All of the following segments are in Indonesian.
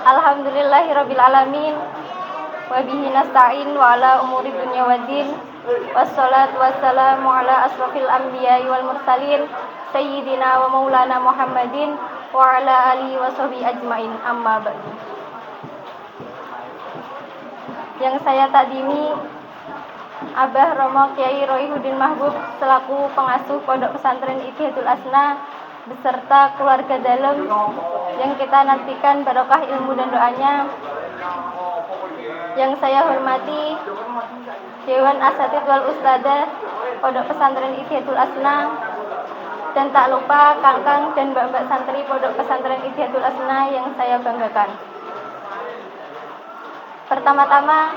Alhamdulillahirabbil alamin. Wa bihi nasta'in wa ala umuri dunya waddin. Wassalatu wassalamu ala asrofil anbiya'i wal mursalin sayyidina wa maulana Muhammadin wa ala alihi wa sahbihi ajmain. Amma ba'du. Yang saya takdimi Abah Romo Kiai Roihudin Mahbub selaku pengasuh Pondok Pesantren Ittihatul Asna beserta keluarga dalam yang kita nantikan barokah ilmu dan doanya. Yang saya hormati Dewan Asatidz wal Ustadzah Pondok Pesantren Ittihatul Asna, dan tak lupa kakang dan mbak-mbak santri Pondok Pesantren Ittihatul Asna yang saya banggakan. Pertama-tama,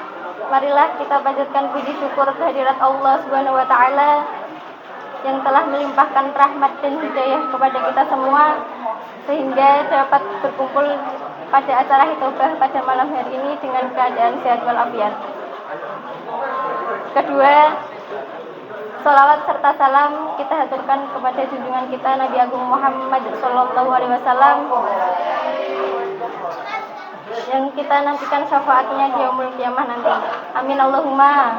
marilah kita panjatkan puji syukur kehadirat Allah Subhanahu wa taala yang telah melimpahkan rahmat dan hidayah kepada kita semua sehingga dapat berkumpul pada acara hitobah pada malam hari ini dengan keadaan sehat walafiat. Kedua, salawat serta salam kita haturkan kepada junjungan kita Nabi Agung Muhammad sallallahu alaihi wasallam yang kita nantikan syafaatnya di yaumul qiyamah nanti. Amin Allahumma.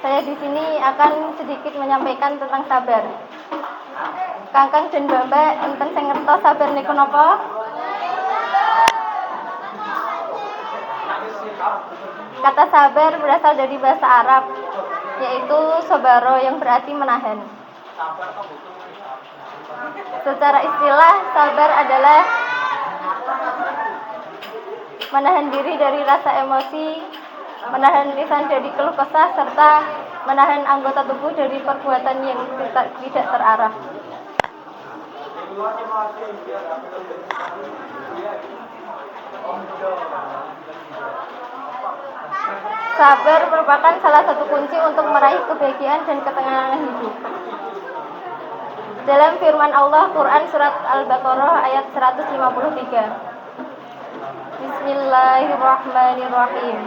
Saya di sini akan sedikit menyampaikan tentang sabar. Kakang dan mbak-mbak enten sing ngertos sabar niku napa? Kata sabar berasal dari bahasa Arab, yaitu sobaro yang berarti menahan. Secara istilah, sabar adalah menahan diri dari rasa emosi, menahan lisan dari keluh kesah, serta menahan anggota tubuh dari perbuatan yang tidak terarah. Sabar merupakan salah satu kunci untuk meraih kebahagiaan dan ketenangan hidup. Dalam firman Allah Quran surat Al-Baqarah ayat 153. Bismillahirrahmanirrahim.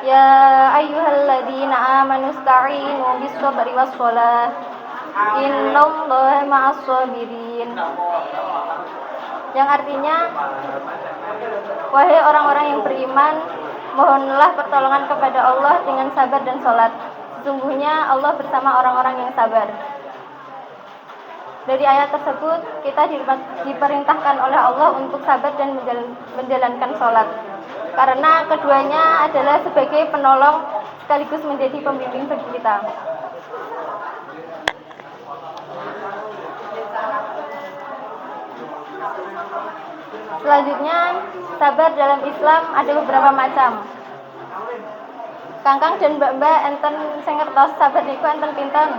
Ya ayyuhalladzina amanu ista'inu bis-sabri was-shalah. Innallaha ma'as-sabirin. Yang artinya, wahai orang-orang yang beriman, mohonlah pertolongan kepada Allah dengan sabar dan sholat. Sesungguhnya Allah bersama orang-orang yang sabar. Dari ayat tersebut, kita diperintahkan oleh Allah untuk sabar dan menjalankan sholat. Karena keduanya adalah sebagai penolong sekaligus menjadi pembimbing bagi kita. Selanjutnya, sabar dalam Islam ada beberapa macam. Kakang dan mbak-mbak enten sing ngertos sabar niku enten pinten?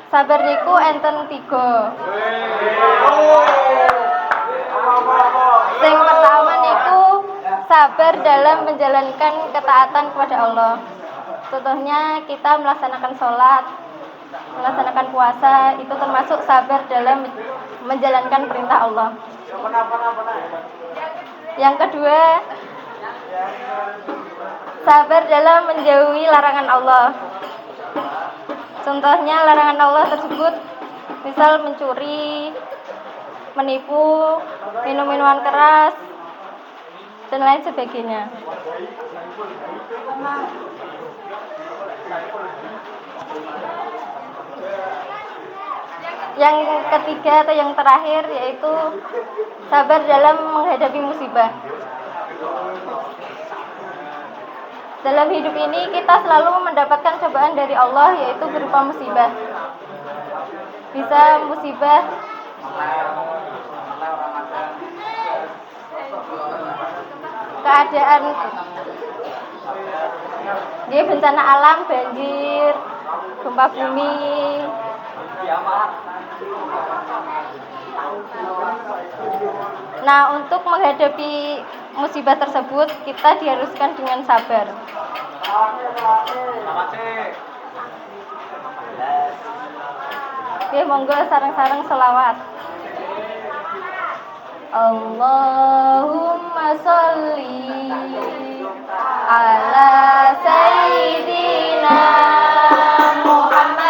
Sabar niku enten 3. Sing pertama niku sabar dalam menjalankan ketaatan kepada Allah. Contohnya kita melaksanakan sholat, melaksanakan puasa, itu termasuk sabar dalam menjalankan perintah Allah. Yang kedua, sabar dalam menjauhi larangan Allah. Contohnya larangan Allah tersebut misal mencuri, menipu, minum minuman keras, dan lain sebagainya. Yang ketiga atau yang terakhir yaitu sabar dalam menghadapi musibah. Dalam hidup ini kita selalu mendapatkan cobaan dari Allah, yaitu berupa musibah. Bisa musibah keadaan dia bencana alam, banjir, gempa bumi. Nah, untuk menghadapi musibah tersebut kita diharuskan dengan sabar. Oke, monggo sareng-sareng selawat. Allahumma sholli ala sayyidina Muhammad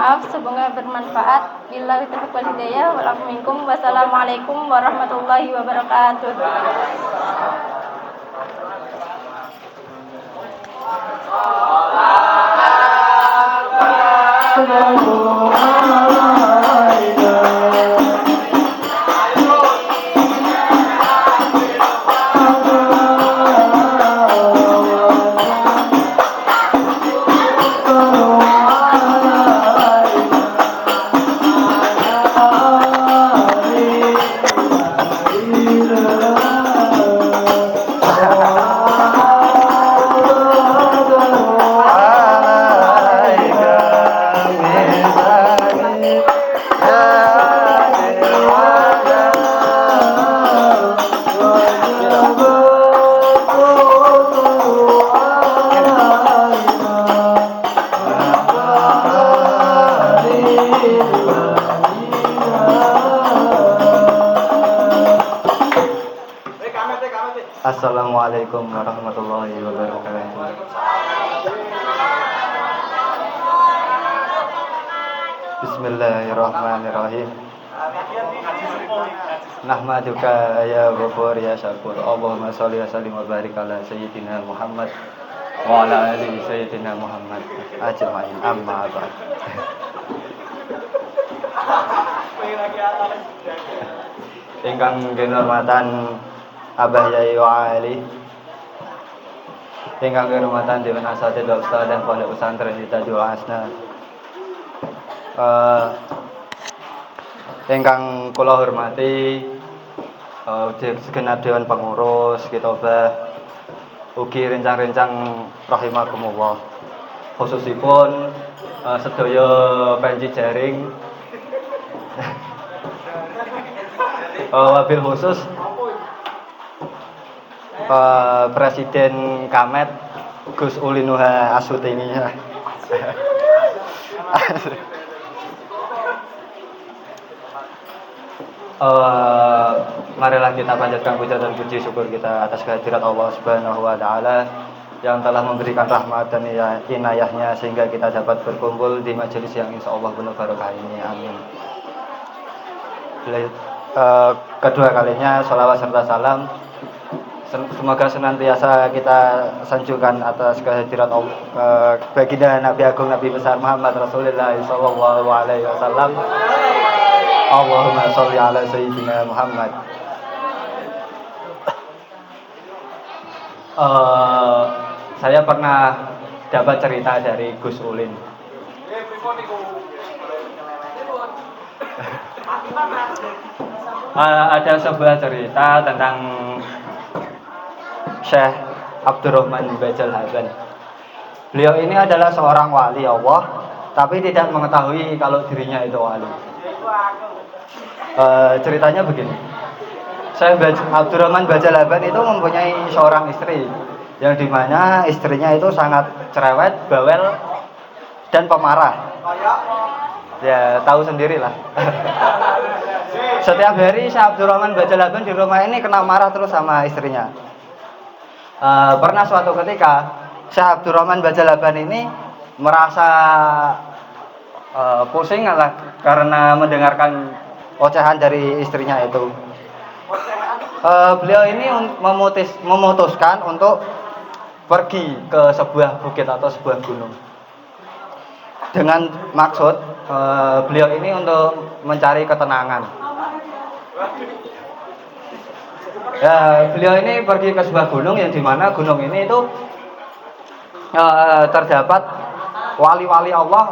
maaf, semoga bermanfaat. Billahi taufiq wal hidayah. Walafu minkum. Wassalamualaikum warahmatullahi wabarakatuh. Assalamualaikum warahmatullahi wabarakatuh. Bismillahirrahmanirrahim. Nahmaduka ya Ghafur ya Syakur. Allahumma sholli wa sallim wa barik ala sayyidina Muhammad wa ala ali sayyidina Muhammad ajmain. Amma ba'd. Ingkang kinurmatan Abah Yai wa Ali, ingkang kehormatan Dewan Asatidz Ustaz dan Pondok Pesantren Hidayah Asna, ingkang kula hormati segenap Dewan Pengurus Kitobah, ugi rencang-rencang rahimakumullah, khususipun sedaya penji jaring, wabil khusus Presiden Kamet Gus Ulinuha Asutini. Marilah kita panjatkan puja dan puji syukur kita atas kehadirat Allah Subhanahu wa taala yang telah memberikan rahmat dan inayahnya sehingga kita dapat berkumpul di majelis yang insyaallah penuh barokah ini. Amin. Kedua kalinya sholawat serta salam semoga senantiasa kita sanjungkan atas kehadirat baginda Nabi Agung Nabi besar Muhammad Rasulullah sallallahu alaihi wasallam. Allahumma sholli ala sayyidina Muhammad. Saya pernah dapat cerita dari Gus Ulin. Ada sebuah cerita tentang Syekh Abdurrahman Bajal Haban. Beliau ini adalah seorang wali Allah, tapi tidak mengetahui kalau dirinya itu wali. Ceritanya begini. Syekh Abdurrahman Bajal Haban itu mempunyai seorang istri, yang dimana istrinya itu sangat cerewet, bawel, dan pemarah. Ya tahu sendirilah. Setiap hari Syekh Abdurrahman Bajal Haban di rumah ini kena marah terus sama istrinya. Pernah suatu ketika Syekh Abdurrahman Bajal Haban ini merasa pusing lah karena mendengarkan ocehan dari istrinya itu. Beliau ini memutuskan untuk pergi ke sebuah bukit atau sebuah gunung dengan maksud beliau ini untuk mencari ketenangan. Ya, beliau ini pergi ke sebuah gunung yang dimana gunung ini itu terdapat wali-wali Allah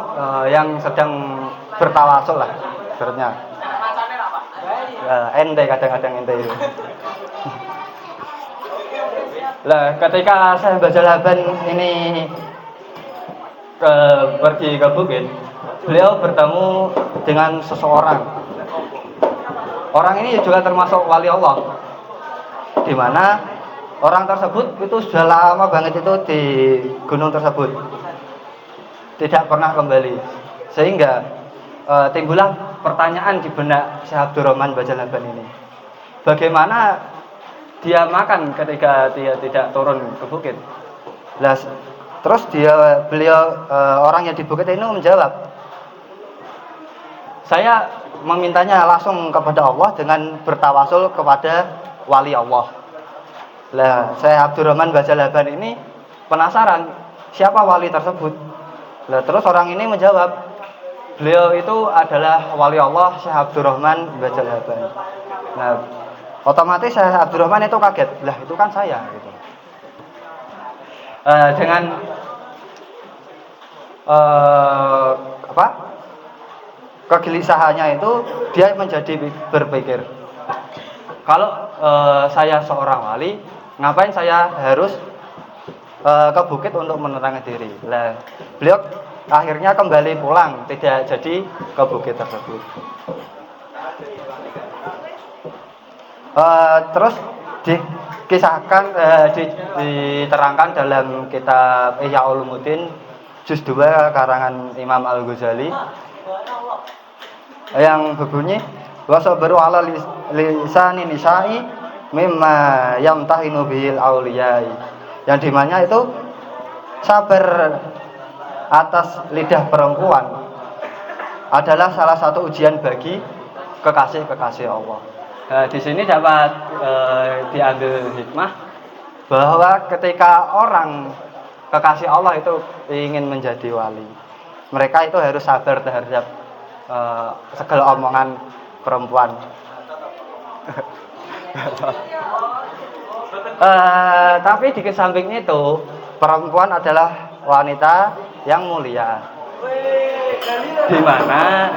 yang sedang bertawasul lah sebenarnya. Ente kadang-kadang ente itu. Lah ketika Syekh Bajal Haban ini pergi ke bukit, beliau bertemu dengan seseorang. Orang ini juga termasuk wali Allah, di mana orang tersebut itu sudah lama banget itu di gunung tersebut, tidak pernah kembali, sehingga timbullah pertanyaan di benak Syekh Abdurrahman Bajal Haban ini, bagaimana dia makan ketika dia tidak turun ke bukit. Terus beliau orang yang di bukit ini menjawab, saya memintanya langsung kepada Allah dengan bertawasul kepada wali Allah. Lah, saya Abdurrahman Bajalaban ini penasaran siapa wali tersebut. Lah, terus orang ini menjawab, beliau itu adalah wali Allah Syekh Abdurrahman Bajalaban. Nah, otomatis Syekh Abdurrahman itu kaget. Lah, itu kan saya gitu. Dengan apa? Kegelisahannya itu dia menjadi berpikir, kalau saya seorang wali, ngapain saya harus ke bukit untuk menerangi diri. Nah, beliau akhirnya kembali pulang, tidak jadi ke bukit tersebut. Terus dikisahkan, diterangkan dalam kitab Ihya Ulumuddin juz 2 karangan Imam Al-Ghazali yang berbunyi wasabaru ala lisani nisa'i mimma yamtahinu bihil auliyai, yang dimana itu sabar atas lidah perempuan adalah salah satu ujian bagi kekasih-kekasih Allah. Di sini dapat diambil hikmah bahwa ketika orang kekasih Allah itu ingin menjadi wali, mereka itu harus sabar terhadap segala omongan perempuan. Tapi di samping itu perempuan adalah wanita yang mulia, di mana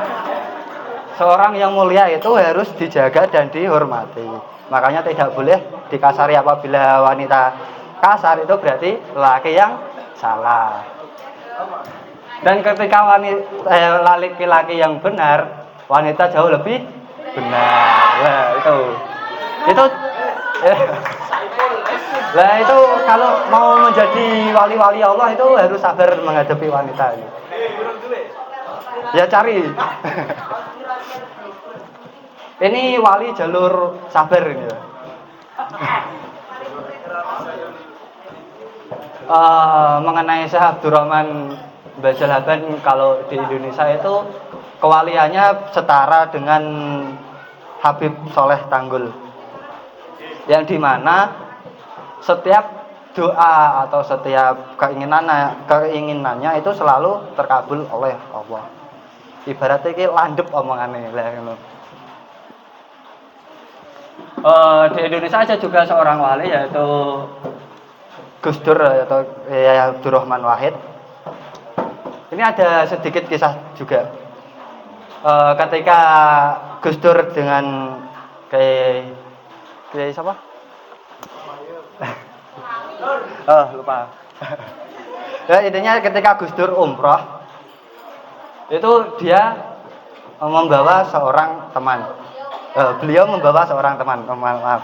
seorang yang mulia itu harus dijaga dan dihormati. Makanya tidak boleh dikasari. Apabila wanita kasar itu berarti laki yang salah. Dan ketika laki-laki yang benar, wanita jauh lebih benar. Nah, itu kalau mau menjadi wali-wali Allah itu harus sabar menghadapi wanita ini. Ya cari. Ini wali jalur sabar ini. Mengenai Syekh Abdurrahman Bajalaban, kalau di Indonesia itu kewaliannya setara dengan Habib Soleh Tanggul, yang dimana setiap doa atau setiap keinginannya itu selalu terkabul oleh Allah. Ibaratnya kayak landep omongannya lah. Di Indonesia ada juga seorang wali, yaitu Gus Dur atau Abdurrahman Wahid. Ini ada sedikit kisah juga. Ketika Gus Dur dengan kayak siapa? Lupa. Ya, intinya ketika Gus Dur umroh, itu dia membawa seorang teman. Beliau membawa seorang teman. Maaf.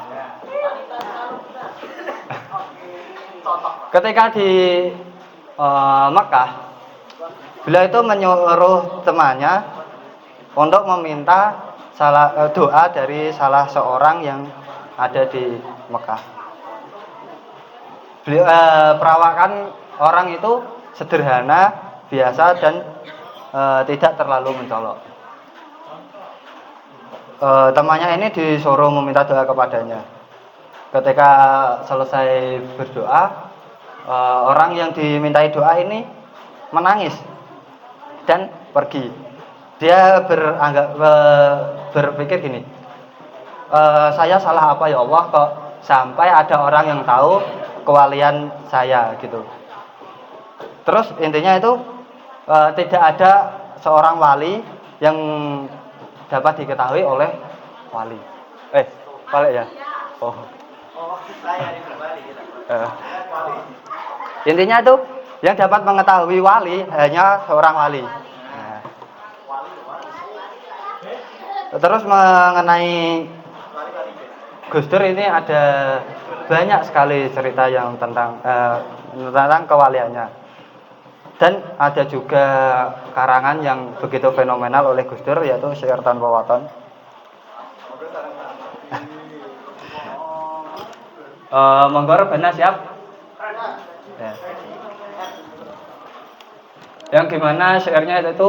Ketika di Mekah, beliau itu menyuruh temannya untuk meminta doa dari salah seorang yang ada di Mekah. Beliau perawakan orang itu sederhana, biasa, dan tidak terlalu mencolok. Temannya ini disuruh meminta doa kepadanya. Ketika selesai berdoa, orang yang dimintai doa ini menangis dan pergi. Dia berpikir gini, saya salah apa ya Allah kok sampai ada orang yang tahu kewalian saya gitu. Terus intinya itu tidak ada seorang wali yang dapat diketahui oleh wali. Wali ya. Intinya itu yang dapat mengetahui wali hanya seorang wali. Terus mengenai Gus Dur ini ada banyak sekali cerita yang tentang kewaliannya, dan ada juga karangan yang begitu fenomenal oleh Gus Dur, yaitu Syair Tanpa Waton. Monggo rebana siap. Ya. Yang gimana syairnya itu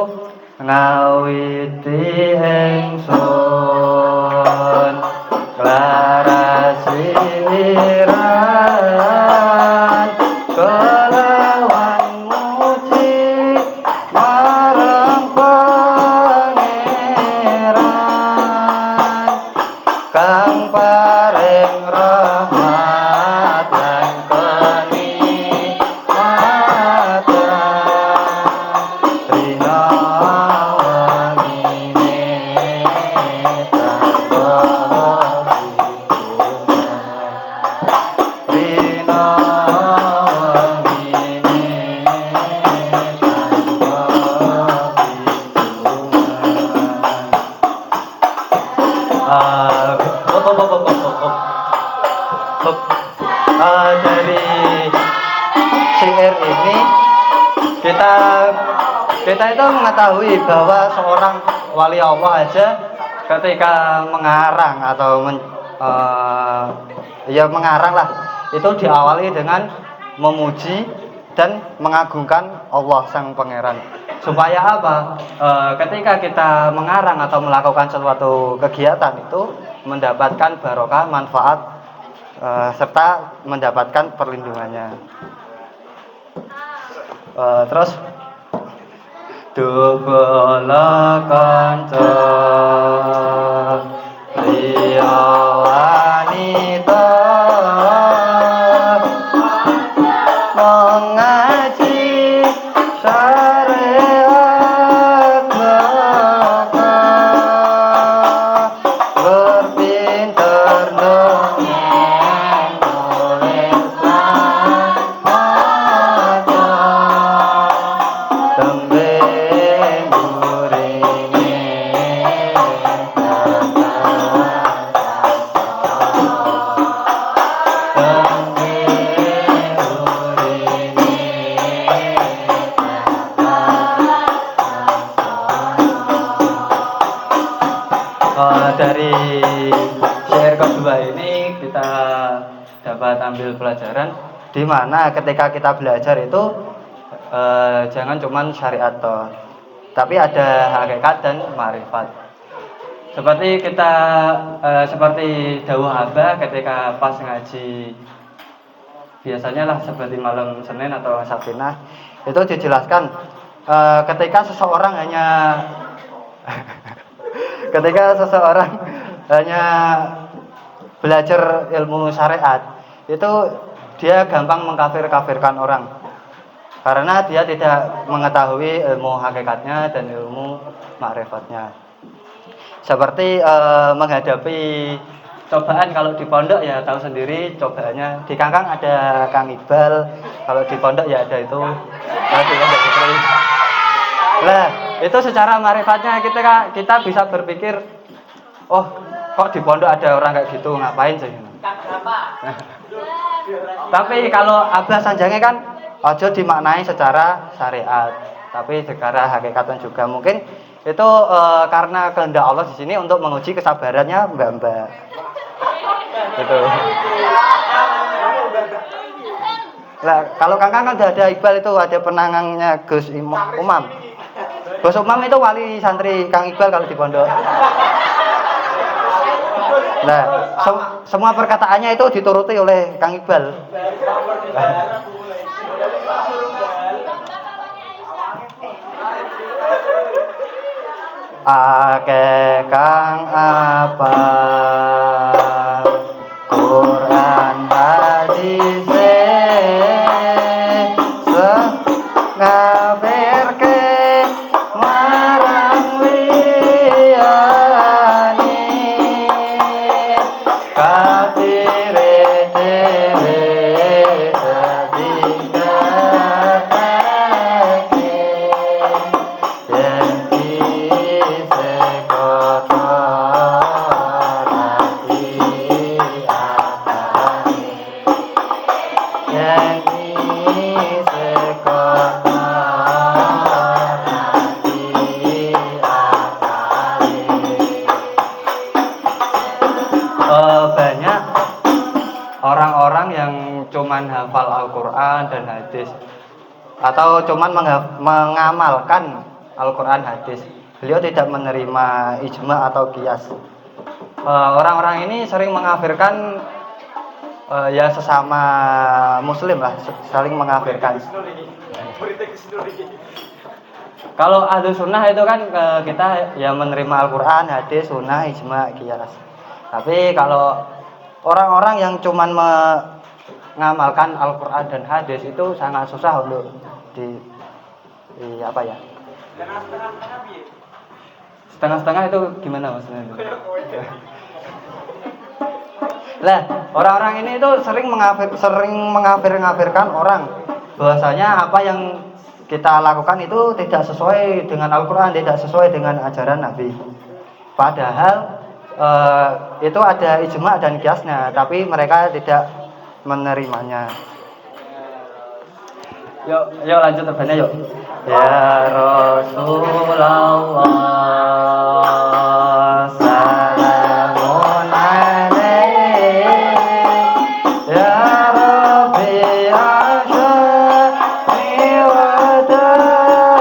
ngawiti ingsun klarasiran kelawan muji marang pangeran kang paring rahmat lan kenikmatan rina wangine tanpa hitungan rina wangine tanpa hitungan. Dari syair ini kita itu mengetahui bahwa seorang wali Allah aja ketika mengarang atau ya mengarang lah itu diawali dengan memuji dan mengagungkan Allah sang pangeran supaya apa? Ketika kita mengarang atau melakukan suatu kegiatan itu mendapatkan barokah manfaat serta mendapatkan perlindungannya. Terus Dubala kanca liya wanita mengaji syariat Maka berpinter dongeng nulis lan maca tembe dari syair kedua ini kita dapat ambil pelajaran di mana ketika kita belajar itu jangan cuman syariat toh, tapi ada hakikat dan ma'rifat. Seperti kita seperti dawuh Abah ketika pas ngaji biasanya lah seperti malam Senin atau Sabinah itu dijelaskan ketika seseorang hanya belajar ilmu syariat itu dia gampang mengkafirkan orang karena dia tidak mengetahui ilmu hakikatnya dan ilmu ma'rifatnya. Seperti menghadapi cobaan kalau di pondok ya tahu sendiri cobaannya. Di Kangkang ada Kang Iqbal, kalau di pondok ya ada itu. Lah, itu secara ma'rifatnya kita bisa berpikir, oh, kok di pondok ada orang kayak gitu, ngapain sih? Tapi kalau Abah Sanjange kan ojo dimaknai secara syariat, tapi secara hakikatan juga. Mungkin itu karena kehendak Allah di sini untuk menguji kesabarannya mbak-mbak. Gitu. Lah, kalau Kangkang kan ada Iqbal itu ada penangangnya Gus Umam. Gus Umam itu wali santri Kang Iqbal kalau di pondok. Nah, semua perkataannya itu dituruti oleh Kang Iqbal. Akeh kang apa Quran hadis ngafirke marang liyane kafire dhewe dadi ngatake yen ise kotor ati akane yen ise banyak orang-orang yang cuman hafal Al-Quran dan hadis atau cuman mengamalkan Al-Quran hadis. Beliau tidak menerima ijma atau qiyas. Orang-orang ini sering mengafirkan ya sesama muslim lah, saling mengafirkan. Kalau ahlu sunnah itu kan kita ya menerima Al-Quran, hadis, sunnah, ijma, qiyas. Tapi kalau orang-orang yang cuman mengamalkan Al-Quran dan hadis itu sangat susah untuk di apa ya? Setengah-setengah itu gimana maksudnya itu? Lah, orang-orang ini itu sering mengafirkan orang bahwasanya apa yang kita lakukan itu tidak sesuai dengan Al-Quran, tidak sesuai dengan ajaran Nabi. Padahal itu ada ijma dan qiyasnya, tapi mereka tidak menerimanya. Yuk lanjut terbanya yuk. Ya Rasulullah salamun alaik ya Rabbi asyani wa daraji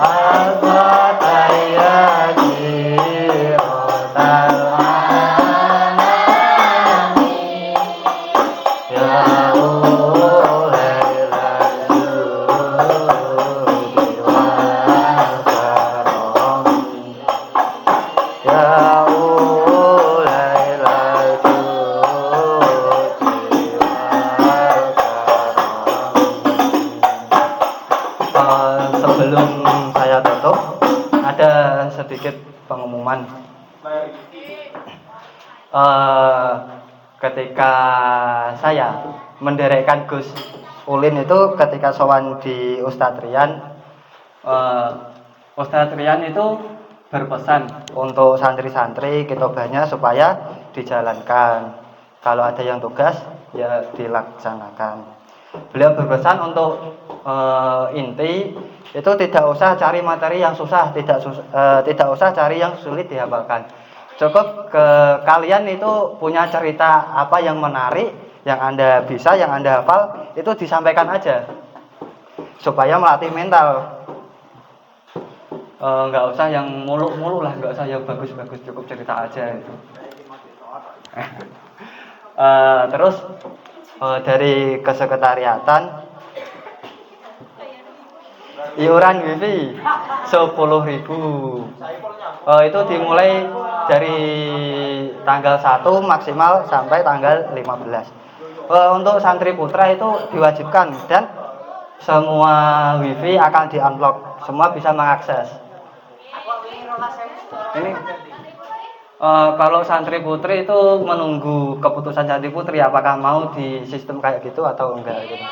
al-fatayati rotal anani ya sebelum saya tutup ada sedikit pengumuman. Ketika saya menderekkan Gus Ulin itu ketika sowan di Ustadz Rian, Ustadz Rian itu berpesan untuk santri-santri kitobahnya supaya dijalankan. Kalau ada yang tugas ya dilaksanakan. Beliau berpesan untuk inti itu tidak usah cari materi yang susah, tidak usah cari yang sulit dihafalkan. Cukup kalian itu punya cerita apa yang menarik, yang Anda bisa, yang Anda hafal, itu disampaikan aja supaya melatih mental. Nggak usah yang mulu-mulu lah, nggak usah yang bagus-bagus, cukup cerita aja itu. Terus dari kesekretariatan iuran wifi 10.000. Itu dimulai dari tanggal 1 maksimal sampai tanggal 15. Untuk santri putra itu diwajibkan dan semua wifi akan di-unlock, semua bisa mengakses. Ini kalau santri putri itu menunggu keputusan santri putri apakah mau di sistem kayak gitu atau enggak gitu.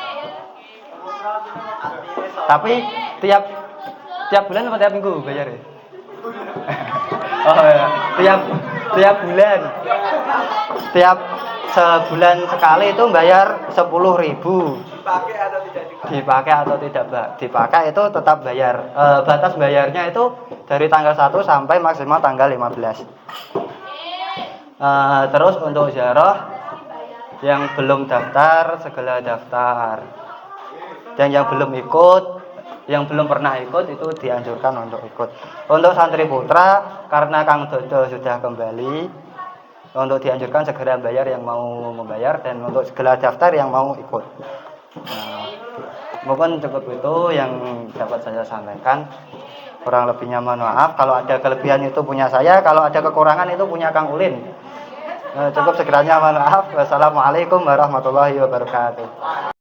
Tapi tiap bulan atau tiap minggu bayar ya? Oh ya, tiap bulan. Tiap sebulan sekali itu bayar 10.000. Dipakai atau tidak dipakai itu tetap bayar. Batas bayarnya itu dari tanggal 1 sampai maksimal tanggal 15. Terus untuk ziarah yang belum daftar segera daftar. Dan yang belum ikut, yang belum pernah ikut itu dianjurkan untuk ikut. Untuk santri putra karena Kang Dodo sudah kembali, untuk dianjurkan segera bayar yang mau membayar dan untuk segera daftar yang mau ikut. Mungkin cukup itu yang dapat saya sampaikan. Kurang lebihnya mohon maaf. Kalau ada kelebihan itu punya saya, kalau ada kekurangan itu punya Kang Ulin. Cukup sekiranya mohon maaf. Wassalamualaikum warahmatullahi wabarakatuh.